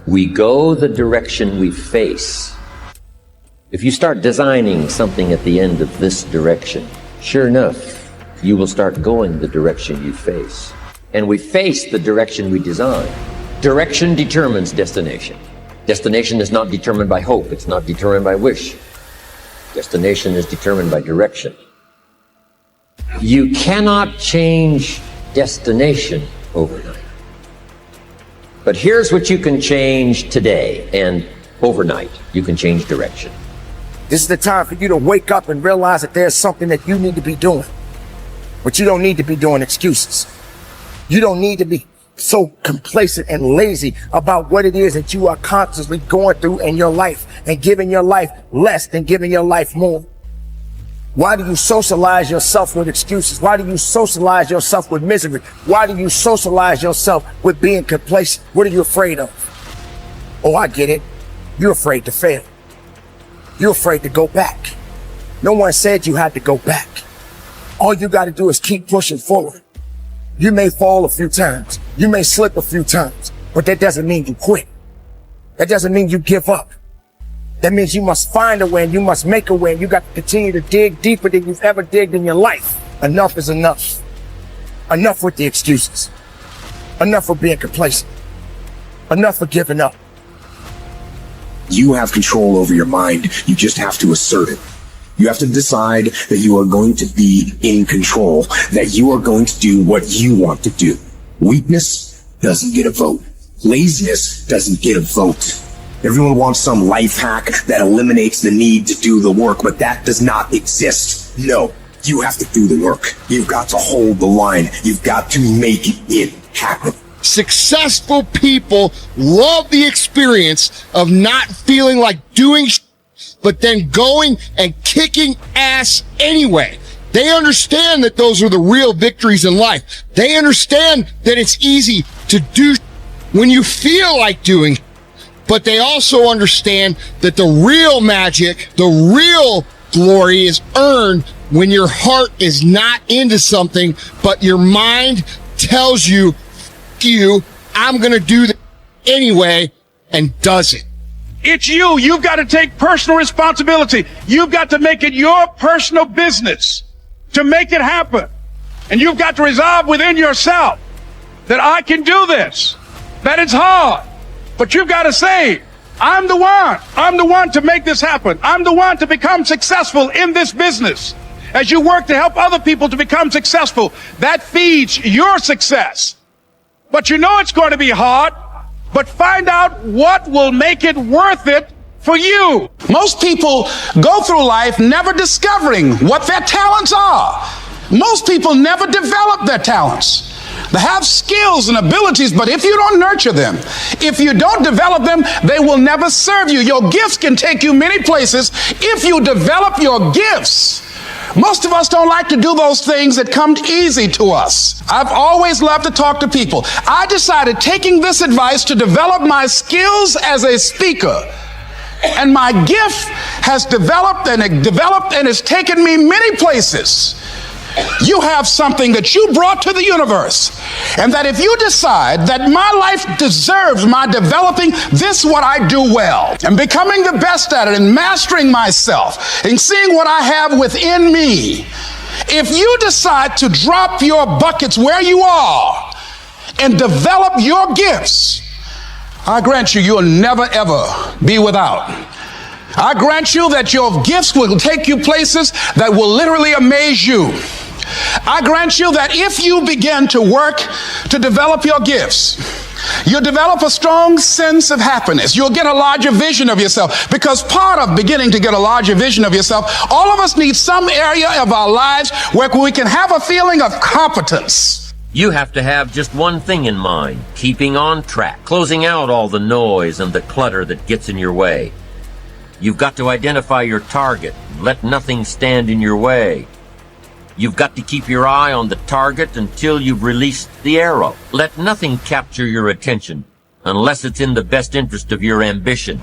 We go the direction we face. If you start designing something at the end of this direction, sure enough, you will start going the direction you face. And we face the direction we design. Direction determines destination. Destination is not determined by hope. It's not determined by wish. Destination is determined by direction. You cannot change destination overnight. But here's what you can change today, and overnight, you can change direction. This is the time for you to wake up and realize that there's something that you need to be doing. But you don't need to be doing excuses. You don't need to be so complacent and lazy about what it is that you are constantly going through in your life and giving your life less than giving your life more. Why do you socialize yourself with excuses? Why do you socialize yourself with misery? Why do you socialize yourself with being complacent? What are you afraid of? Oh, I get it. You're afraid to fail. You're afraid to go back. No one said you had to go back. All you got to do is keep pushing forward. You may fall a few times. You may slip a few times, but that doesn't mean you quit. That doesn't mean you give up. That means you must find a way and you must make a way, and you got to continue to dig deeper than you've ever digged in your life. Enough is enough. Enough with the excuses. Enough for being complacent. Enough for giving up. You have control over your mind. You just have to assert it. You have to decide that you are going to be in control, that you are going to do what you want to do. Weakness doesn't get a vote. Laziness doesn't get a vote. Everyone wants some life hack that eliminates the need to do the work, but that does not exist. No, you have to do the work. You've got to hold the line. You've got to make it happen. Successful people love the experience of not feeling like doing but then going and kicking ass anyway. They understand that those are the real victories in life. They understand that it's easy to do when you feel like doing, but they also understand that the real magic, the real glory is earned when your heart is not into something, but your mind tells you, I'm going to do that anyway, and does it. It's you. You've got to take personal responsibility. You've got to make it your personal business to make it happen. And you've got to resolve within yourself that I can do this, that it's hard, but you've got to say, I'm the one. I'm the one to make this happen. I'm the one to become successful in this business. As you work to help other people to become successful, that feeds your success. But you know it's going to be hard, but find out what will make it worth it for you. Most people go through life never discovering what their talents are. Most people never develop their talents. They have skills and abilities, but if you don't nurture them, if you don't develop them, they will never serve you. Your gifts can take you many places if you develop your gifts. Most of us don't like to do those things that come easy to us. I've always loved to talk to people. I decided, taking this advice, to develop my skills as a speaker. And my gift has developed and it's taken me many places. You have something that you brought to the universe, and that if you decide that my life deserves my developing this, what I do well, and becoming the best at it, and mastering myself, and seeing what I have within me, if you decide to drop your buckets where you are and develop your gifts, I grant you, you'll never ever be without. I grant you that your gifts will take you places that will literally amaze you. I grant you that if you begin to work to develop your gifts, you'll develop a strong sense of happiness. You'll get a larger vision of yourself, because part of beginning to get a larger vision of yourself, all of us need some area of our lives where we can have a feeling of competence. You have to have just one thing in mind: keeping on track, closing out all the noise and the clutter that gets in your way. You've got to identify your target, let nothing stand in your way. You've got to keep your eye on the target until you've released the arrow. Let nothing capture your attention unless it's in the best interest of your ambition.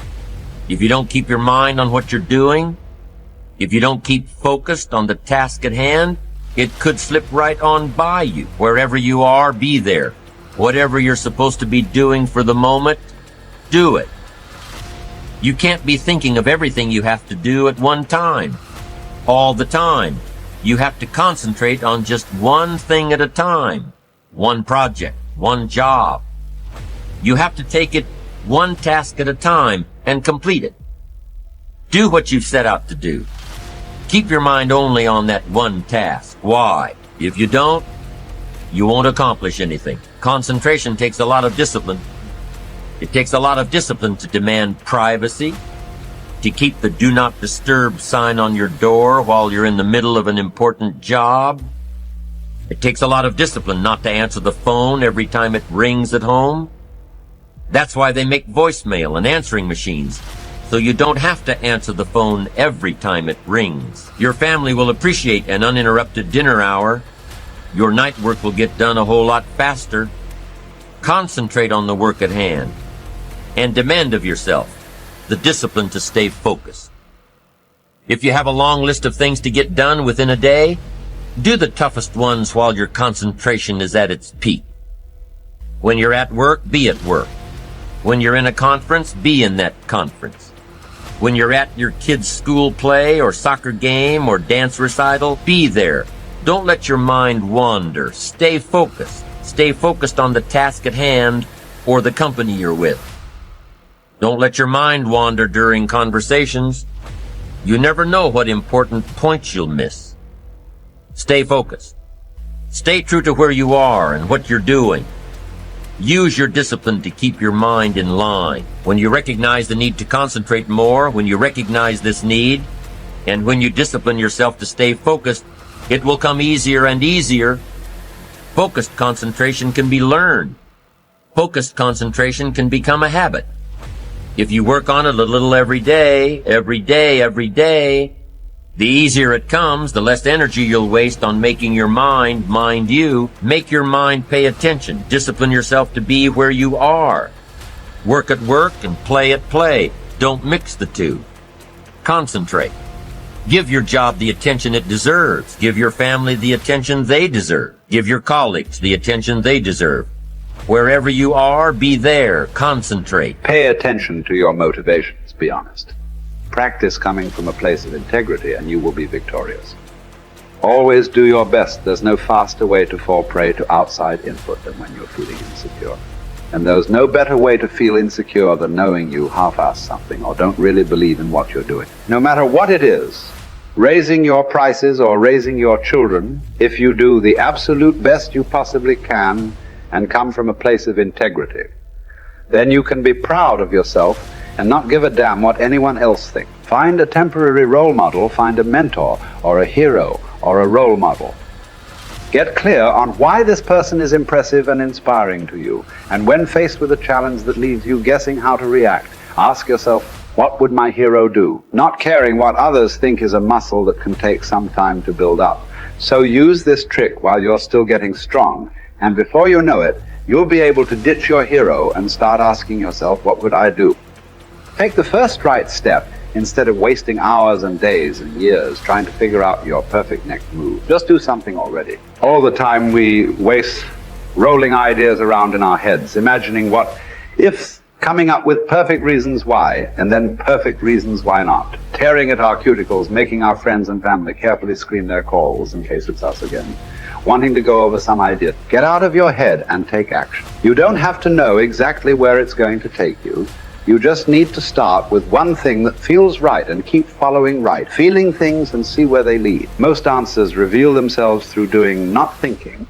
If you don't keep your mind on what you're doing, if you don't keep focused on the task at hand, it could slip right on by you. Wherever you are, be there. Whatever you're supposed to be doing for the moment, Do it. You can't be thinking of everything you have to do at one time, all the time. You have to concentrate on just one thing at a time, one project, one job. You have to take it one task at a time and complete it. Do what you've set out to do. Keep your mind only on that one task. Why? If you don't, you won't accomplish anything. Concentration takes a lot of discipline. It takes a lot of discipline to demand privacy, to keep the do not disturb sign on your door while you're in the middle of an important job. It takes a lot of discipline not to answer the phone every time it rings at home. That's why they make voicemail and answering machines, so you don't have to answer the phone every time it rings. Your family will appreciate an uninterrupted dinner hour. Your night work will get done a whole lot faster. Concentrate on the work at hand and demand of yourself the discipline to stay focused. If you have a long list of things to get done within a day, do the toughest ones while your concentration is at its peak. When you're at work, be at work. When you're in a conference, be in that conference. When you're at your kid's school play or soccer game or dance recital, be there. Don't let your mind wander. Stay focused. Stay focused on the task at hand or the company you're with. Don't let your mind wander during conversations. You never know what important points you'll miss. Stay focused. Stay true to where you are and what you're doing. Use your discipline to keep your mind in line. When you recognize the need to concentrate more, when you recognize this need, and when you discipline yourself to stay focused, it will come easier and easier. Focused concentration can be learned. Focused concentration can become a habit. If you work on it a little every day, the easier it comes, the less energy you'll waste on making your mind you. Make your mind pay attention. Discipline yourself to be where you are. Work at work and play at play. Don't mix the two. Concentrate. Give your job the attention it deserves. Give your family the attention they deserve. Give your colleagues the attention they deserve. Wherever you are, be there. Concentrate. Pay attention to your motivations, be honest. Practice coming from a place of integrity and you will be victorious. Always do your best. There's no faster way to fall prey to outside input than when you're feeling insecure. And there's no better way to feel insecure than knowing you half-ass something or don't really believe in what you're doing. No matter what it is, raising your prices or raising your children, if you do the absolute best you possibly can and come from a place of integrity, then you can be proud of yourself and not give a damn what anyone else thinks. Find a temporary role model, find a mentor or a hero or a role model. Get clear on why this person is impressive and inspiring to you, and when faced with a challenge that leaves you guessing how to react, ask yourself, what would my hero do? Not caring what others think is a muscle that can take some time to build up. So use this trick while you're still getting strong, and before you know it, you'll be able to ditch your hero and start asking yourself, what would I do? Take the first right step instead of wasting hours and days and years trying to figure out your perfect next move. Just do something already. All the time we waste rolling ideas around in our heads, imagining what ifs, coming up with perfect reasons why, and then perfect reasons why not. Tearing at our cuticles, making our friends and family carefully screen their calls in case it's us again. Wanting to go over some idea. Get out of your head and take action. You don't have to know exactly where it's going to take you. You just need to start with one thing that feels right and keep following right, feeling things and see where they lead. Most answers reveal themselves through doing, not thinking.